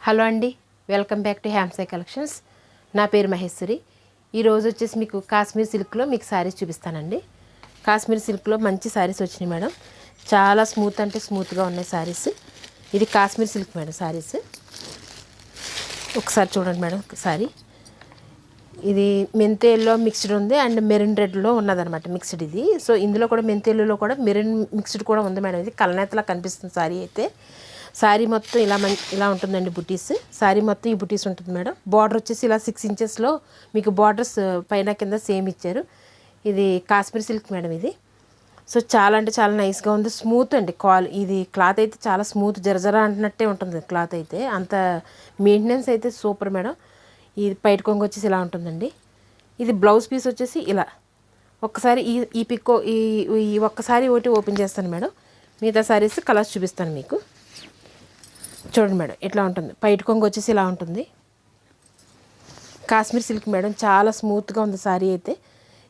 Hello అండి, welcome back to హ్యామ్సై collections. నా పేరు మహేశ్వరి. ఈరోజు వచ్చేసి మీకు కాశ్మీర్ సిల్క్లో మీకు శారీస్ చూపిస్తానండి. కాశ్మీర్ సిల్క్లో మంచి శారీస్ వచ్చినాయి మేడం. చాలా స్మూత్ అంటే స్మూత్గా ఉన్నాయి శారీస్. ఇది కాశ్మీర్ సిల్క్ మేడం శారీస్. ఒకసారి చూడండి మేడం శారీ. ఇది మెంతేల్లో మిక్స్డ్ ఉంది అండ్ మెరూన్ రెడ్లో ఉన్నదనమాట మిక్స్డ్ ఇది. సో ఇందులో కూడా మెంతేల్లో కూడా మెరూన్ మిక్స్డ్ కూడా ఉంది మేడం. ఇది కలనేతలా కనిపిస్తుంది శారీ అయితే. శారీ మొత్తం ఇలా ఉంటుందండి బుటీస్. శారీ మొత్తం ఈ బుటీస్ ఉంటుంది మేడం. బార్డర్ వచ్చేసి ఇలా 6 ఇంచెస్లో మీకు బార్డర్స్ పైన కింద సేమ్ ఇచ్చారు. ఇది కాశ్మీర్ సిల్క్ మేడం ఇది. సో చాలా అంటే చాలా నైస్గా ఉంది. స్మూత్ అండి ఇది క్లాత్ అయితే చాలా స్మూత్ జరజరా అంటున్నట్టే ఉంటుంది క్లాత్ అయితే. అంత మెయింటెనెన్స్ అయితే సూపర్ మేడం. ఇది పైట కొంగు వచ్చేసి ఇలా ఉంటుందండి. ఇది బ్లౌజ్ పీస్ వచ్చేసి ఇలా. ఒక్కసారి ఈ పిక్కో ఈ ఒక్కసారి ఒకటి ఓపెన్ చేస్తాను మేడం. మిగతా సారీస్ కలర్స్ చూపిస్తాను మీకు. చూడండి మేడం ఇట్లా ఉంటుంది. పైట కొంగు వచ్చేసి ఇలా ఉంటుంది. కాశ్మీర్ సిల్క్ మేడం, చాలా స్మూత్గా ఉంది సారీ అయితే.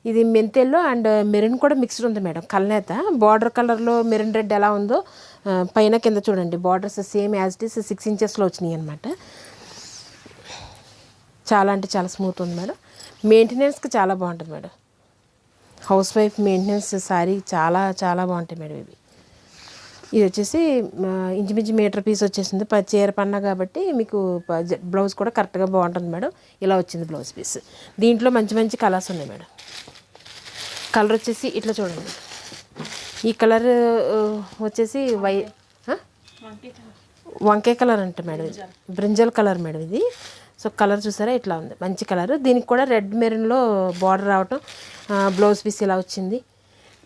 ఇది మెంతెల్లో అండ్ మెరూన్ కూడా మిక్స్డ్ ఉంది మేడం. కల్నేత బార్డర్ కలర్లో మెరూన్ రెడ్ ఎలా ఉందో పైన కింద చూడండి borders same as it is 6 ఇంచెస్లో వచ్చినాయి అనమాట. చాలా అంటే చాలా స్మూత్ ఉంది మేడం. మెయింటెనెన్స్కి చాలా బాగుంటుంది madam. House wife maintenance sorry చాలా చాలా బాగుంటాయి మేడం ఇవి. ఇది వచ్చేసి ఇంచుమించు మీటర్ పీస్ వచ్చేసింది. చీర పన్నా కాబట్టి మీకు బ్లౌజ్ కూడా కరెక్ట్గా బాగుంటుంది మేడం. ఇలా వచ్చింది బ్లౌజ్ పీస్. దీంట్లో మంచి మంచి కలర్స్ ఉన్నాయి మేడం. కలర్ వచ్చేసి ఇట్లా చూడండి. ఈ కలర్ వచ్చేసి వంకాయ కలర్ అంటే మేడం, ఇది బ్రింజల్ కలర్ మేడం ఇది. సో కలర్ చూసారా ఇట్లా ఉంది, మంచి కలర్. దీనికి కూడా రెడ్ మెరూన్లో బార్డర్ రావటం, బ్లౌజ్ పీస్ ఇలా వచ్చింది.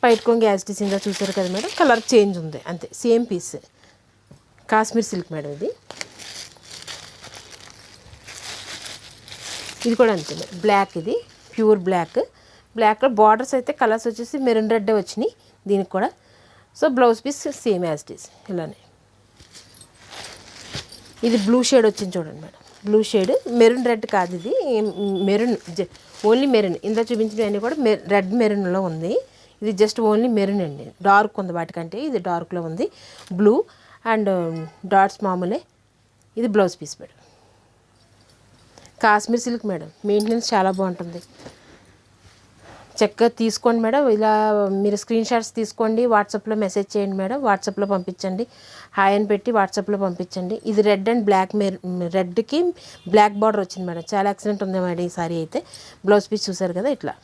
పైట కొంగు యాజ్ ఇట్ ఈస్ ఇంకా చూసారు కదా మేడం. కలర్ చేంజ్ ఉంది అంతే, same piece. Kashmir silk madam ఇది. ఇది కూడా అంతే మేడం, బ్లాక్. ఇది ప్యూర్ బ్లాక్. బ్లాక్లో బార్డర్స్ అయితే కలర్స్ వచ్చేసి మెరూన్ రెడ్ వచ్చినాయి దీనికి కూడా. So blouse piece same as it is ఇలానే. ఇది బ్లూ షేడ్ వచ్చింది చూడండి madam. Blue shade maroon red కాదు, ఇది మెరూన్, ఓన్లీ మెరూన్. ఇందా చూపించినవన్నీ కూడా రెడ్ మెరూన్లో ఉంది. ఇది జస్ట్ ఓన్లీ మెరూన్ అండి. డార్క్ ఉంది వాటికంటే, ఇది డార్క్లో ఉంది. బ్లూ అండ్ డాట్స్ మామూలే. ఇది blouse piece madam. Kashmir silk madam, maintenance చాలా బాగుంటుంది. చక్కగా తీసుకోండి మేడం. ఇలా మీరు స్క్రీన్ షాట్స్ తీసుకోండి, వాట్సాప్లో మెసేజ్ చేయండి మేడం. వాట్సాప్లో పంపించండి, హాయ్ అని పెట్టి వాట్సాప్లో పంపించండి. ఇది రెడ్ అండ్ బ్లాక్, రెడ్కి బ్లాక్ బార్డర్ వచ్చింది మేడం. చాలా ఎక్సలెంట్ ఉంది మేడం ఈ సారీ అయితే. బ్లౌజ్ పీస్ చూసారు కదా ఇట్లా.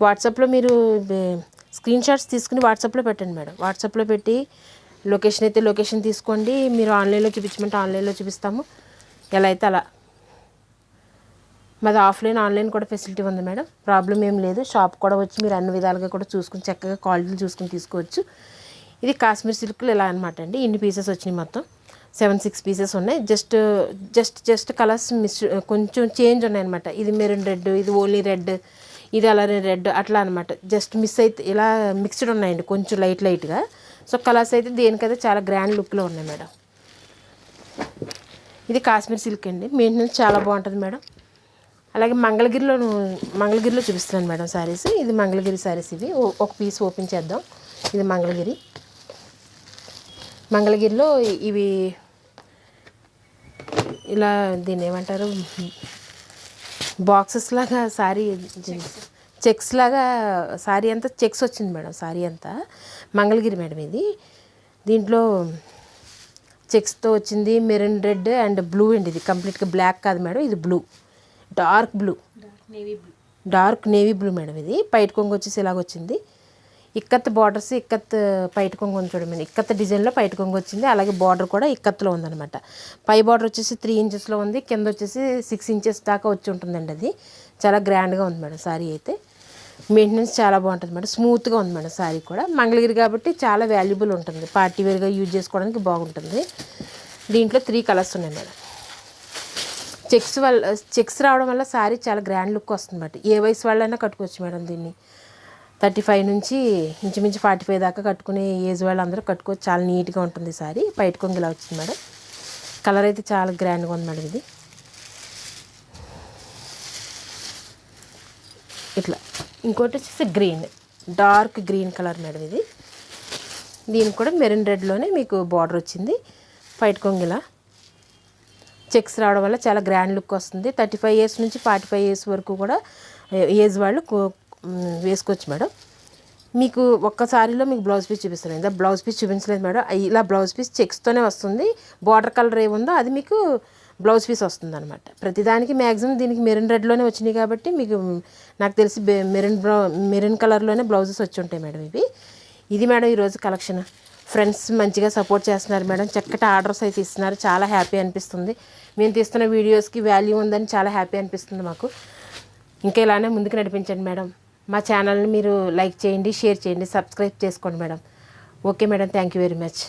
వాట్సాప్లో మీరు స్క్రీన్ షాట్స్ తీసుకుని వాట్సాప్లో పెట్టండి మేడం. వాట్సాప్లో పెట్టి లొకేషన్ అయితే లొకేషన్ తీసుకోండి. మీరు ఆన్లైన్లో చూపించమంటే ఆన్లైన్లో చూపిస్తాము. ఎలా అయితే అలా. మాది ఆఫ్లైన్ ఆన్లైన్ కూడా ఫెసిలిటీ ఉంది మేడం. ప్రాబ్లం ఏం లేదు. షాప్ కూడా వచ్చి మీరు అన్ని విధాలుగా కూడా చూసుకుని చక్కగా క్వాలిటీలు చూసుకుని తీసుకోవచ్చు. ఇది కాశ్మీర్ సిల్క్లో ఇలా అనమాట అండి. ఇన్ని పీసెస్ వచ్చినాయి, మొత్తం 7-6 పీసెస్ ఉన్నాయి. జస్ట్ కలర్స్ కొంచెం చేంజ్ ఉన్నాయి అనమాట. ఇది మెరూన్ రెడ్, ఇది ఓన్లీ రెడ్, ఇది అలానే రెడ్, అట్లా అనమాట. జస్ట్ మిస్ అయితే ఇలా మిక్స్డ్ ఉన్నాయండి కొంచెం లైట్గా. సో కలర్స్ అయితే దేనికైతే చాలా గ్రాండ్ లుక్లో ఉన్నాయి మేడం. ఇది కాశ్మీర్ సిల్క్ అండి. మెయింటెనెన్స్ చాలా బాగుంటుంది మేడం. అలాగే మంగళగిరిలో చూపిస్తున్నాను మేడం శారీస్. ఇది మంగళగిరి శారీస్. ఇవి ఒక పీస్ ఓపెన్ చేద్దాం. ఇది మంగళగిరిలో ఇవి ఇలా దీన్ని ఏమంటారు, బాక్సెస్ లాగా సారీ, చెక్స్ లాగా సారీ అంతా చెక్స్ వచ్చింది మేడం. సారీ అంతా మంగళగిరి మేడం ఇది. దీంట్లో చెక్స్తో వచ్చింది. మెరూన్ రెడ్ అండ్ బ్లూ అండి. ఇది కంప్లీట్గా బ్లాక్ కాదు మేడం, ఇది blue, dark navy blue madam. ఇది పైట కొంగు వచ్చేసి ఇలాగ వచ్చింది. ఇక్కత్ బార్డర్స్, ఇక్కత్ పైట కొంగు ఉంది చూడండి. ఇక్కత్ డిజైన్లో పైట కొంగు వచ్చింది. అలాగే బార్డర్ కూడా ఇక్కత్లో ఉందన్నమాట. పై బార్డర్ వచ్చేసి 3 ఇంచెస్లో ఉంది. కింద వచ్చేసి 6 ఇంచెస్ దాకా వచ్చి ఉంటుందండి. అది చాలా గ్రాండ్గా ఉంది మేడం సారీ అయితే. మెయింటెనెన్స్ చాలా బాగుంటుంది మేడం. స్మూత్గా ఉంది మేడం సారీ కూడా. మంగళగిరి కాబట్టి చాలా వాల్యుబుల్ ఉంటుంది. పార్టీ వేర్గా యూజ్ చేసుకోవడానికి బాగుంటుంది. దీంట్లో 3 కలర్స్ ఉన్నాయి మేడం. చెక్స్ రావడం వల్ల సారీ చాలా గ్రాండ్ లుక్ వస్తుంది మేడం. ఏ వయసు వాళ్ళైనా కట్టుకోవచ్చు మేడం దీన్ని. 35 నుంచి ఇంచుమించు 45 దాకా కట్టుకునే ఏజ్ వాళ్ళందరూ కట్టుకోవచ్చు. చాలా నీట్గా ఉంటుంది సారీ. పైట కొంగు ఇలా వచ్చింది మేడం. కలర్ అయితే చాలా గ్రాండ్గా ఉంది మేడం. ఇది ఇట్లా. ఇంకోటి వచ్చేసి green, dark green colour madam ఇది. దీనికి కూడా మెరూన్ రెడ్లోనే మీకు బార్డర్ వచ్చింది. పైట కొంగు ఇలా. చెక్స్ రావడం వల్ల చాలా గ్రాండ్ లుక్ వస్తుంది. 35 ఇయర్స్ నుంచి 45 ఇయర్స్ వరకు కూడా ఏజ్ వాళ్ళు వేసుకోవచ్చు మేడం. మీకు ఒక్కసారిలో మీకు బ్లౌజ్ పీస్ చూపిస్తాను. ఇందా బ్లౌజ్ పీస్ చూపించలేదు మేడం. ఇలా బ్లౌజ్ పీస్ చెక్స్తోనే వస్తుంది. బార్డర్ కలర్ ఏముందో అది మీకు బ్లౌజ్ పీస్ వస్తుంది అనమాట. ప్రతిదానికి మ్యాక్సిమం దీనికి మెరూన్ రెడ్లోనే వచ్చినాయి కాబట్టి మీకు నాకు తెలిసి మెరూన్ కలర్లోనే బ్లౌజెస్ వచ్చి ఉంటాయి మేడం. ఇది మేడం ఈరోజు కలెక్షన్. ఫ్రెండ్స్ మంచిగా సపోర్ట్ చేస్తున్నారు మేడం. చక్కటి ఆర్డర్స్ అయితే ఇస్తున్నారు. చాలా హ్యాపీ అనిపిస్తుంది. మేము తీస్తున్న వీడియోస్కి వాల్యూ ఉందని చాలా హ్యాపీ అనిపిస్తుంది మాకు. ఇంకా ఇలానే ముందుకు నడిపించండి మేడం. మా ఛానల్ని మీరు లైక్ చేయండి, షేర్ చేయండి, సబ్స్క్రైబ్ చేసుకోండి madam. Okay madam, thank you very much.